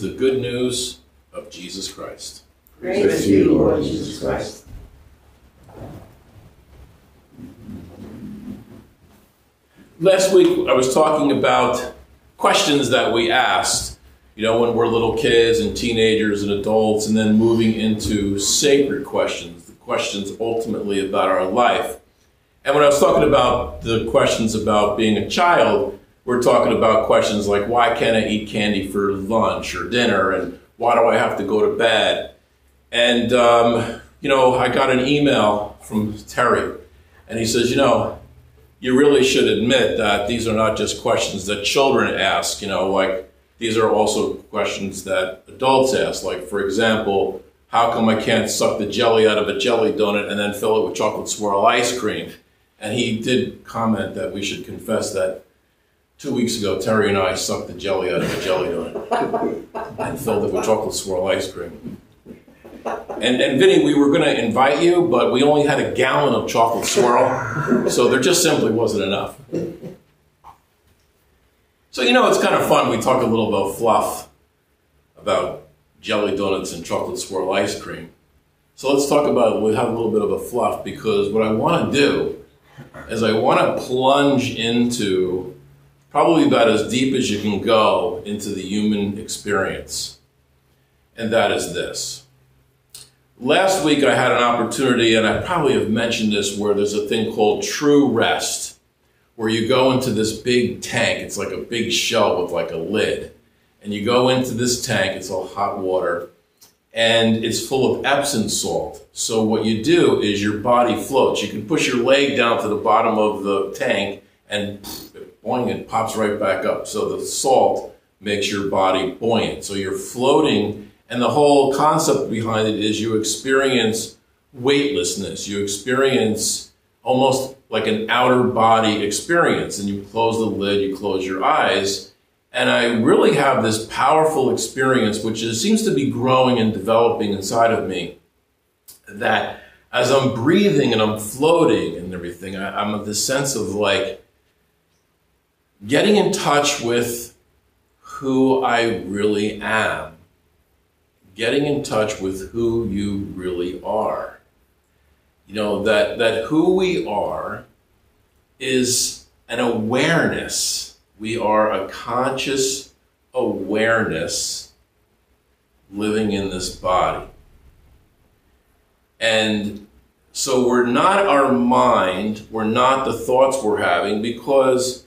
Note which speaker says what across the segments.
Speaker 1: is the good news of Jesus Christ.
Speaker 2: Praise to you, Lord Jesus Christ.
Speaker 1: Last week I was talking about questions that we asked, when we're little kids and teenagers and adults, and then moving into sacred questions, the questions ultimately about our life. And when I was talking about the questions about being a child, we're talking about questions like, why can't I eat candy for lunch or dinner? And why do I have to go to bed? And, I got an email from Terry, and he says, you really should admit that these are not just questions that children ask, like these are also questions that adults ask. Like, for example, how come I can't suck the jelly out of a jelly donut and then fill it with chocolate swirl ice cream? And he did comment that we should confess that 2 weeks ago, Terry and I sucked the jelly out of a jelly donut and filled it with chocolate swirl ice cream. And Vinny, we were going to invite you, but we only had a gallon of chocolate swirl, so there just simply wasn't enough. So, it's kind of fun. We talk a little about fluff, about jelly donuts and chocolate swirl ice cream. So let's talk about, we have a little bit of a fluff, because what I want to do is I want to plunge into probably about as deep as you can go into the human experience. And that is this. Last week I had an opportunity, and I probably have mentioned this, where there's a thing called true rest, where you go into this big tank. It's like a big shell with like a lid. And you go into this tank, it's all hot water, and it's full of Epsom salt. So what you do is your body floats. You can push your leg down to the bottom of the tank, and boing, it pops right back up. So the salt makes your body buoyant. So you're floating. And the whole concept behind it is you experience weightlessness. You experience almost like an outer body experience. And you close the lid, you close your eyes. And I really have this powerful experience, which seems to be growing and developing inside of me, that as I'm breathing and I'm floating and everything, I'm of this sense of like getting in touch with who I really am. Getting in touch with who you really are. That who we are is an awareness. We are a conscious awareness living in this body. And so we're not our mind, we're not the thoughts we're having, because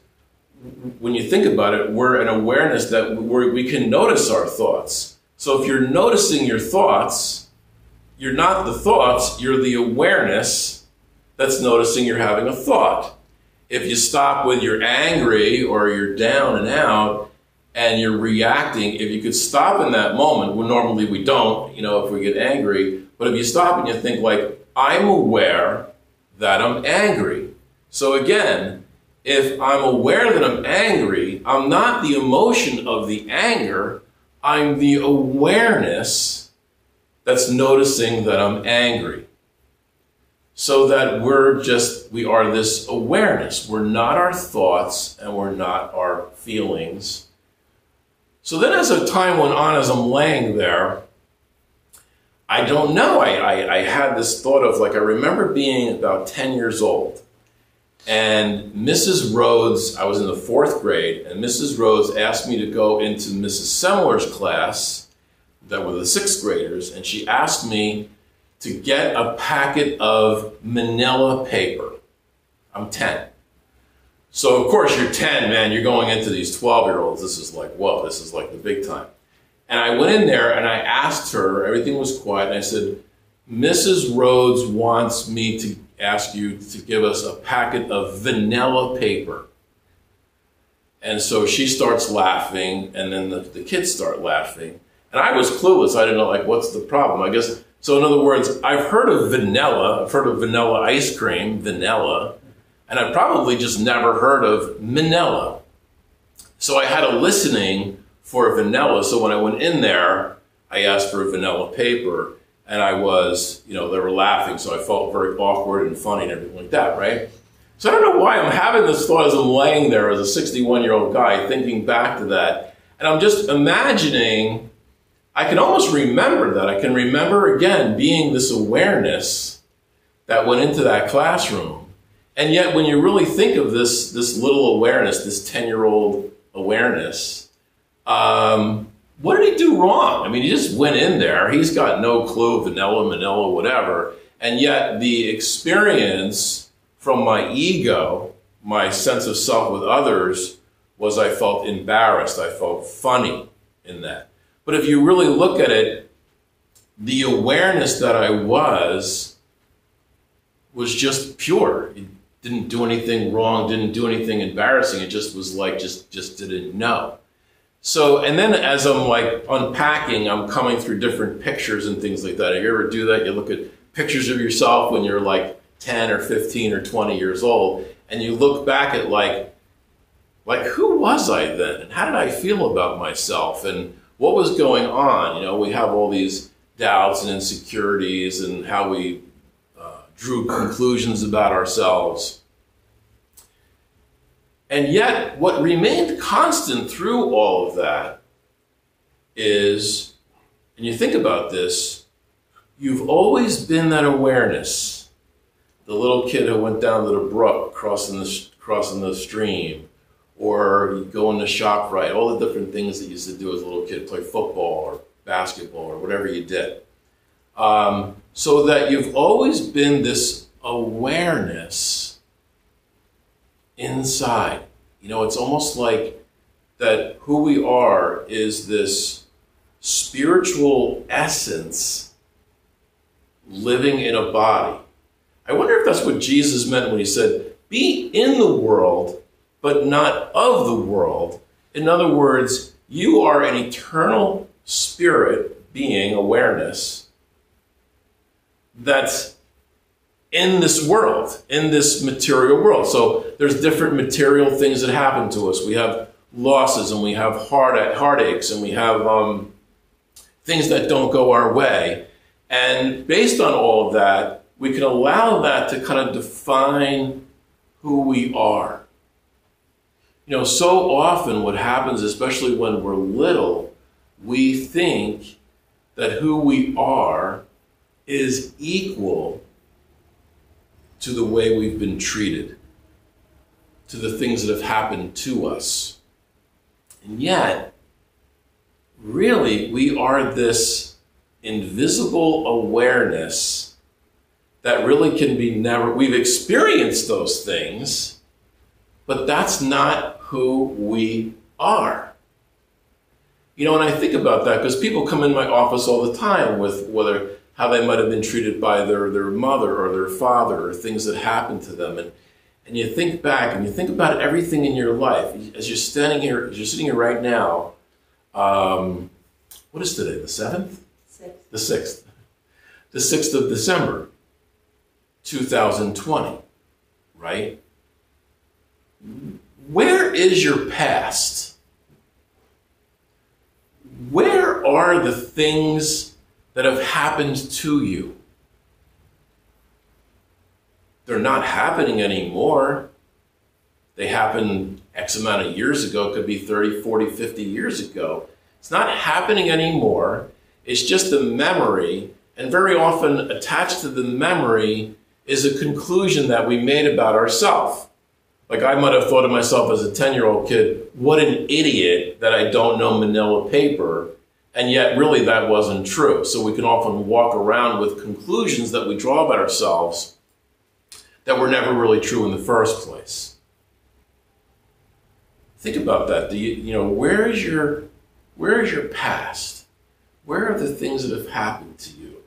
Speaker 1: when you think about it, we're an awareness that we can notice our thoughts. So if you're noticing your thoughts, you're not the thoughts, you're the awareness that's noticing you're having a thought. If you stop with you're angry or you're down and out and you're reacting, if you could stop in that moment, well, normally we don't, if we get angry, but if you stop and you think like, I'm aware that I'm angry. So again, if I'm aware that I'm angry, I'm not the emotion of the anger, I'm the awareness that's noticing that I'm angry. So that we are this awareness. We're not our thoughts and we're not our feelings. So then as the time went on, as I'm laying there, I don't know, I had this thought of I remember being about 10 years old. And Mrs. Rhodes, I was in the 4th grade, and Mrs. Rhodes asked me to go into Mrs. Semler's class, that were the 6th graders, and she asked me to get a packet of manila paper. I'm 10. So of course you're 10, man, you're going into these 12-year-olds. This is like, whoa, this is like the big time. And I went in there and I asked her, everything was quiet, and I said, Mrs. Rhodes wants me to ask you to give us a packet of vanilla paper. And so she starts laughing, and then the kids start laughing. And I was clueless. I didn't know, what's the problem? I guess, so in other words, I've heard of vanilla. I've heard of vanilla ice cream, vanilla. And I probably just never heard of manila. So I had a listening for vanilla. So when I went in there, I asked for a vanilla paper. And I was, they were laughing, so I felt very awkward and funny and everything like that, right? So I don't know why I'm having this thought as I'm laying there as a 61-year-old guy thinking back to that. And I'm just imagining I can almost remember that. I can remember, again, being this awareness that went into that classroom. And yet, when you really think of this little awareness, this 10-year-old awareness, what did he do wrong? I mean, he just went in there. He's got no clue, vanilla, manila, whatever. And yet, the experience from my ego, my sense of self with others, was I felt embarrassed. I felt funny in that. But if you really look at it, the awareness that I was just pure. It didn't do anything wrong, didn't do anything embarrassing. It just was like, just didn't know. So, and then as I'm like unpacking, I'm coming through different pictures and things like that. If you ever do that, you look at pictures of yourself when you're like 10 or 15 or 20 years old, and you look back at like who was I then? And how did I feel about myself? And what was going on? You know, we have all these doubts and insecurities and how we drew conclusions about ourselves. And yet, what remained constant through all of that is, and you think about this, you've always been that awareness. The little kid who went down to the brook, crossing the stream, or you go into ShopRite, all the different things that you used to do as a little kid, play football or basketball or whatever you did. So that you've always been this awareness inside. You know, it's almost like that who we are is this spiritual essence living in a body. I wonder if that's what Jesus meant when he said, be in the world, but not of the world. In other words, you are an eternal spirit being, awareness, that's in this world, in this material world. So there's different material things that happen to us. We have losses, and we have heartaches, and we have things that don't go our way. And based on all of that, we can allow that to kind of define who we are. You know, so often what happens, especially when we're little, we think that who we are is equal to the way we've been treated, to the things that have happened to us. And yet, really, we are this invisible awareness that really can be we've experienced those things, but that's not who we are. You know, and I think about that because people come in my office all the time with how they might have been treated by their mother or their father or things that happened to them. And you think back and you think about everything in your life. As you're standing here, as you're sitting here right now, what is today, the 7th? 6th. The 6th. The 6th of December, 2020, right? Where is your past? Where are the things that have happened to you? They're not happening anymore. They happened X amount of years ago. It could be 30, 40, 50 years ago. It's not happening anymore. It's just a memory. And very often attached to the memory is a conclusion that we made about ourselves. Like I might have thought of myself as a 10-year-old kid, what an idiot that I don't know manila paper. And yet really that wasn't true. So we can often walk around with conclusions that we draw about ourselves that were never really true in the first place. Think about that. Where is your past? Where are the things that have happened to you?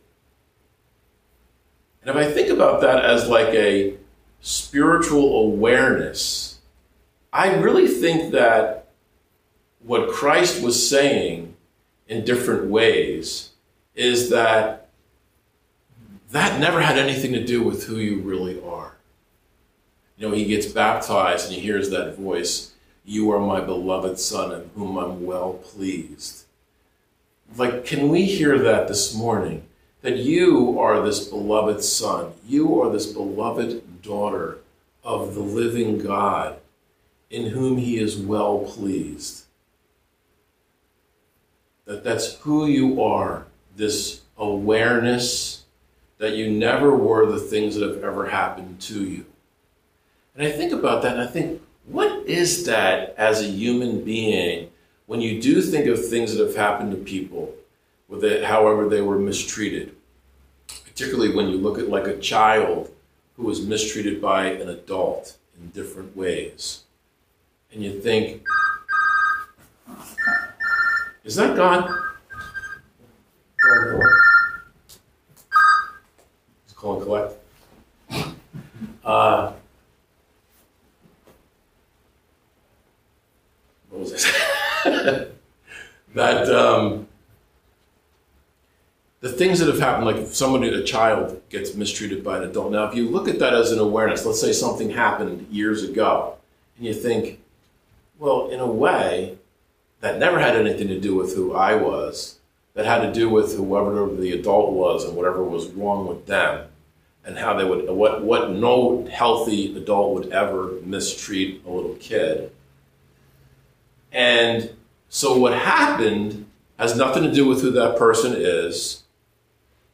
Speaker 1: And if I think about that as like a spiritual awareness, I really think that what Christ was saying in different ways is that never had anything to do with who you really are. You know, he gets baptized and he hears that voice, "You are my beloved Son in whom I'm well pleased." Like, can we hear that this morning? That you are this beloved Son. You are this beloved daughter of the living God in whom he is well pleased. That's who you are, this awareness that you never were the things that have ever happened to you. And I think about that and I think, what is that as a human being when you do think of things that have happened to people, however they were mistreated? Particularly when you look at like a child who was mistreated by an adult in different ways. And you think, is that God? He's calling collect. What was this? The things that have happened, like if a child gets mistreated by an adult. Now, if you look at that as an awareness, let's say something happened years ago, and you think, well, in a way, that never had anything to do with who I was. That had to do with whoever the adult was and whatever was wrong with them, and how they would, what no healthy adult would ever mistreat a little kid. And so what happened has nothing to do with who that person is.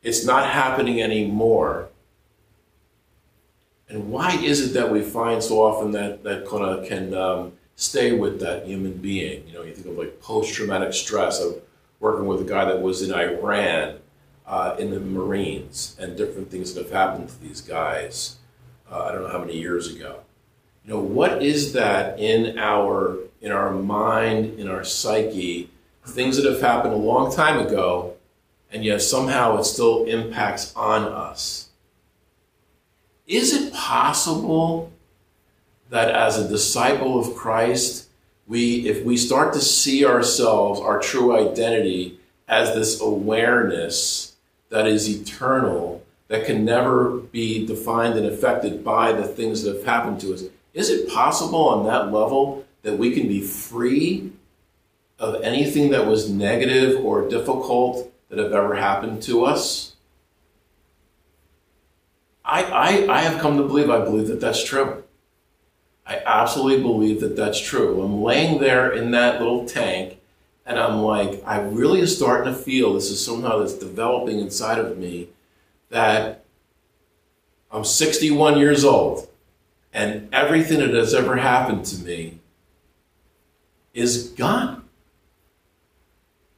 Speaker 1: It's not happening anymore. And why is it that we find so often that kind of can stay with that human being? You know, you think of like post-traumatic stress. I'm working with a guy that was in Iran in the Marines, and different things that have happened to these guys. I don't know how many years ago. You know, what is that in our mind, in our psyche, things that have happened a long time ago, and yet somehow it still impacts on us? Is it possible that as a disciple of Christ, if we start to see ourselves, our true identity, as this awareness that is eternal, that can never be defined and affected by the things that have happened to us, is it possible on that level that we can be free of anything that was negative or difficult that have ever happened to us? I have come to believe, I believe that that's true. I absolutely believe that that's true. I'm laying there in that little tank, and I'm like, I really am starting to feel this is somehow that's developing inside of me, that I'm 61 years old, and everything that has ever happened to me is gone.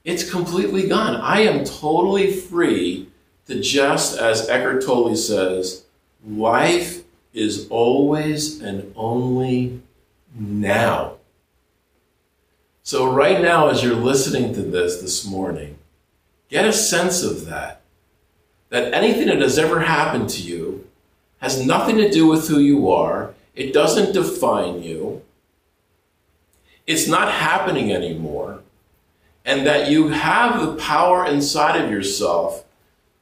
Speaker 1: It's completely gone. I am totally free to, just as Eckhart Tolle says, life is always and only now. So right now, as you're listening to this morning, get a sense of that anything that has ever happened to you has nothing to do with who you are. It doesn't define you. It's not happening anymore. And that you have the power inside of yourself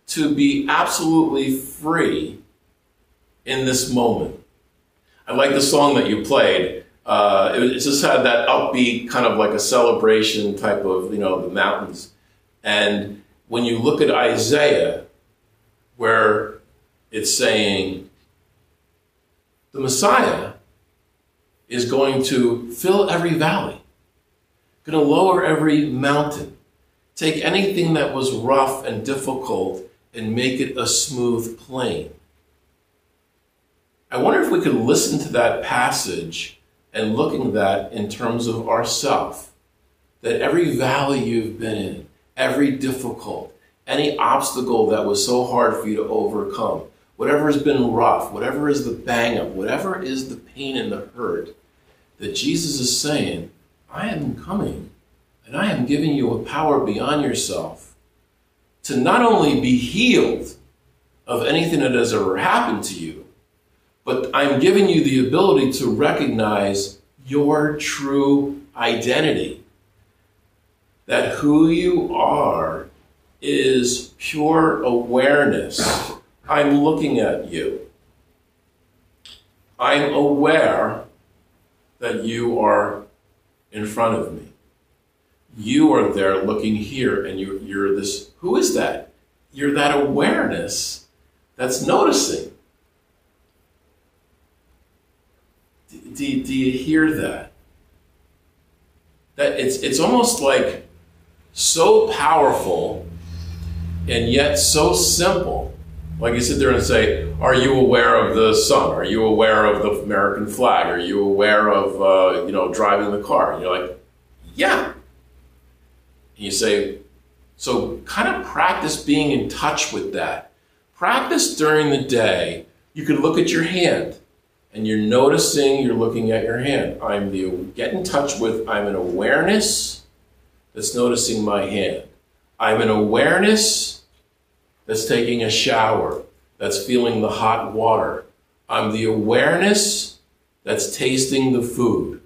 Speaker 1: to be absolutely free in this moment. I like the song that you played. It just had that upbeat kind of like a celebration type of, you know, the mountains. And when you look at Isaiah, where it's saying the Messiah is going to fill every valley, going to lower every mountain, take anything that was rough and difficult and make it a smooth plain. I wonder if we could listen to that passage and looking at that in terms of ourself, that every valley you've been in, every difficult, any obstacle that was so hard for you to overcome, whatever has been rough, whatever is the bang up, whatever is the pain and the hurt, that Jesus is saying, I am coming and I am giving you a power beyond yourself to not only be healed of anything that has ever happened to you, but I'm giving you the ability to recognize your true identity. That who you are is pure awareness. I'm looking at you. I'm aware that you are in front of me. You are there looking here, and you're this. Who is that? You're that awareness that's noticing. Do you hear that? That it's almost like so powerful and yet so simple. Like you sit there and say, are you aware of the sun? Are you aware of the American flag? Are you aware of, driving the car? And you're like, yeah. And you say, so kind of practice being in touch with that. Practice during the day. You could look at your hand and you're noticing you're looking at your hand. Get in touch with, I'm an awareness that's noticing my hand. I'm an awareness that's taking a shower, that's feeling the hot water. I'm the awareness that's tasting the food,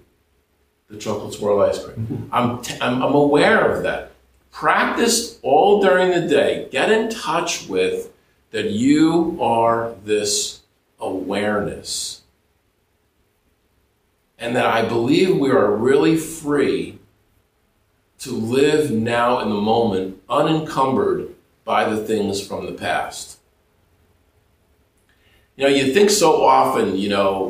Speaker 1: the chocolate swirl ice cream. I'm aware of that. Practice all during the day. Get in touch with that you are this awareness. And that I believe we are really free to live now in the moment, unencumbered by the things from the past. You think so often,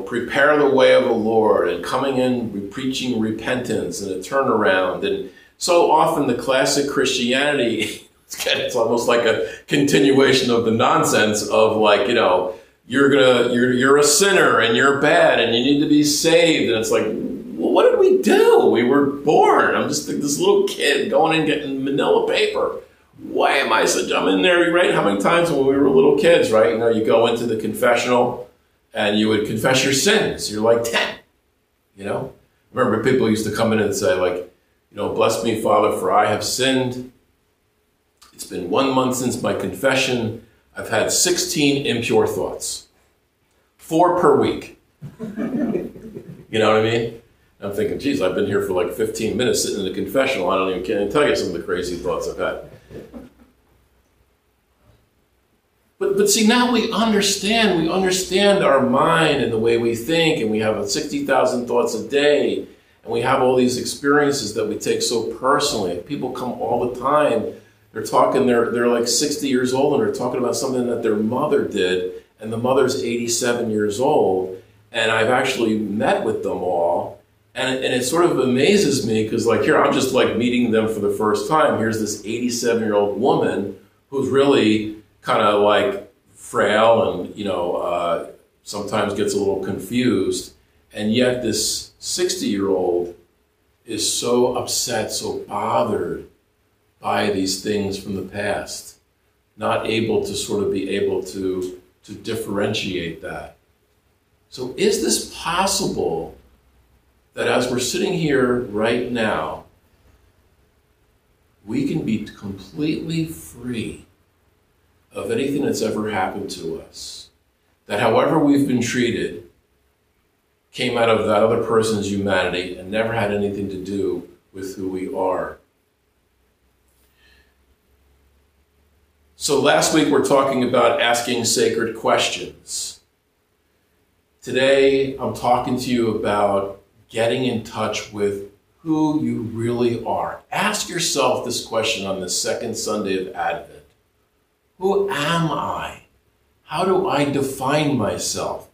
Speaker 1: prepare the way of the Lord and coming in, preaching repentance and a turnaround. And so often the classic Christianity, it's almost like a continuation of the nonsense of you're a sinner and you're bad and you need to be saved. And it's like, well, what did we do? We were born. I'm just this little kid going and getting manila paper. Why am I I'm in there, right? How many times when we were little kids, right? You go into the confessional and you would confess your sins. You're like 10, Remember people used to come in and say bless me, Father, for I have sinned. It's been 1 month since my confession. I've had 16 impure thoughts. 4 per week. You know what I mean? I'm thinking, geez, I've been here for 15 minutes sitting in the confessional. I can't even tell you some of the crazy thoughts I've had. But see, now we understand our mind and the way we think, and we have 60,000 thoughts a day, and we have all these experiences that we take so personally. People come all the time. They're talking, they're 60 years old, and they're talking about something that their mother did, and the mother's 87 years old, and I've actually met with them all, and it sort of amazes me, because here, I'm just meeting them for the first time. Here's this 87-year-old woman who's really kind of frail and, sometimes gets a little confused, and yet this 60-year-old is so upset, so bothered by these things from the past, not able to sort of be able to differentiate that. So is this possible that as we're sitting here right now, we can be completely free of anything that's ever happened to us? That however we've been treated came out of that other person's humanity and never had anything to do with who we are. So last week we're talking about asking sacred questions. Today I'm talking to you about getting in touch with who you really are. Ask yourself this question on the second Sunday of Advent. Who am I? How do I define myself?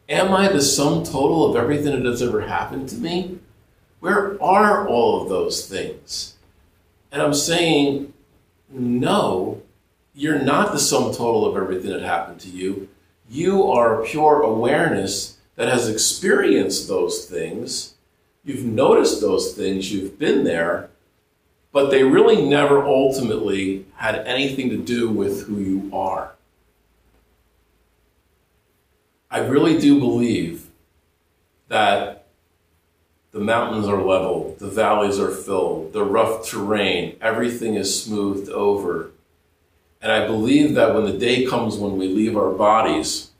Speaker 1: Am I the sum total of everything that has ever happened to me? Where are all of those things? And I'm saying, no, you're not the sum total of everything that happened to you. You are a pure awareness that has experienced those things. You've noticed those things, you've been there, but they really never ultimately had anything to do with who you are. I really do believe that the mountains are level, the valleys are filled, the rough terrain, everything is smoothed over. And I believe that when the day comes when we leave our bodies,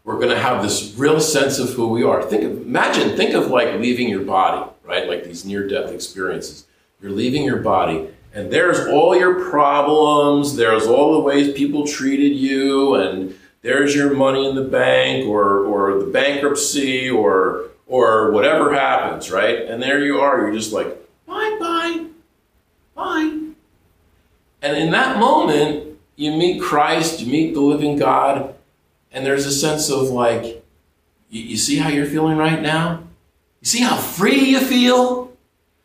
Speaker 1: we're going to have this real sense of who we are. Think of leaving your body, right? Like these near-death experiences. You're leaving your body, and there's all your problems, there's all the ways people treated you, and there's your money in the bank, or the bankruptcy, or whatever happens, right? And there you are, you're just like, bye, bye, bye. And in that moment, you meet Christ, you meet the living God, and there's a sense of you see how you're feeling right now? You see how free you feel?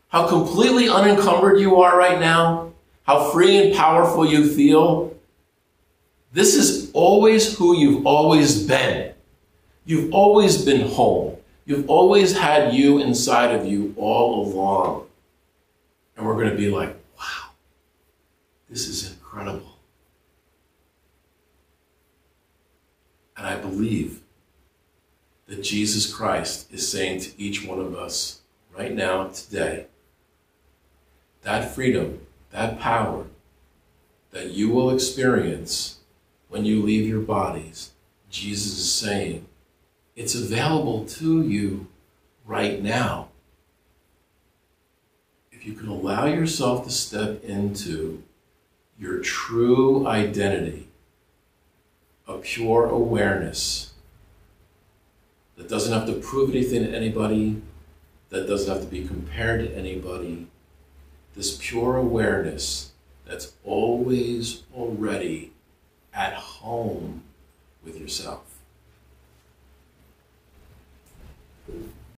Speaker 1: how completely unencumbered you are right now, how free and powerful you feel. This is always who you've always been. You've always been home. You've always had you inside of you all along. And we're going to be like, wow, this is incredible. And I believe that Jesus Christ is saying to each one of us right now, today, that freedom, that power that you will experience when you leave your bodies, Jesus is saying, it's available to you right now. If you can allow yourself to step into your true identity, a pure awareness that doesn't have to prove anything to anybody, that doesn't have to be compared to anybody, this pure awareness that's always already at home with yourself.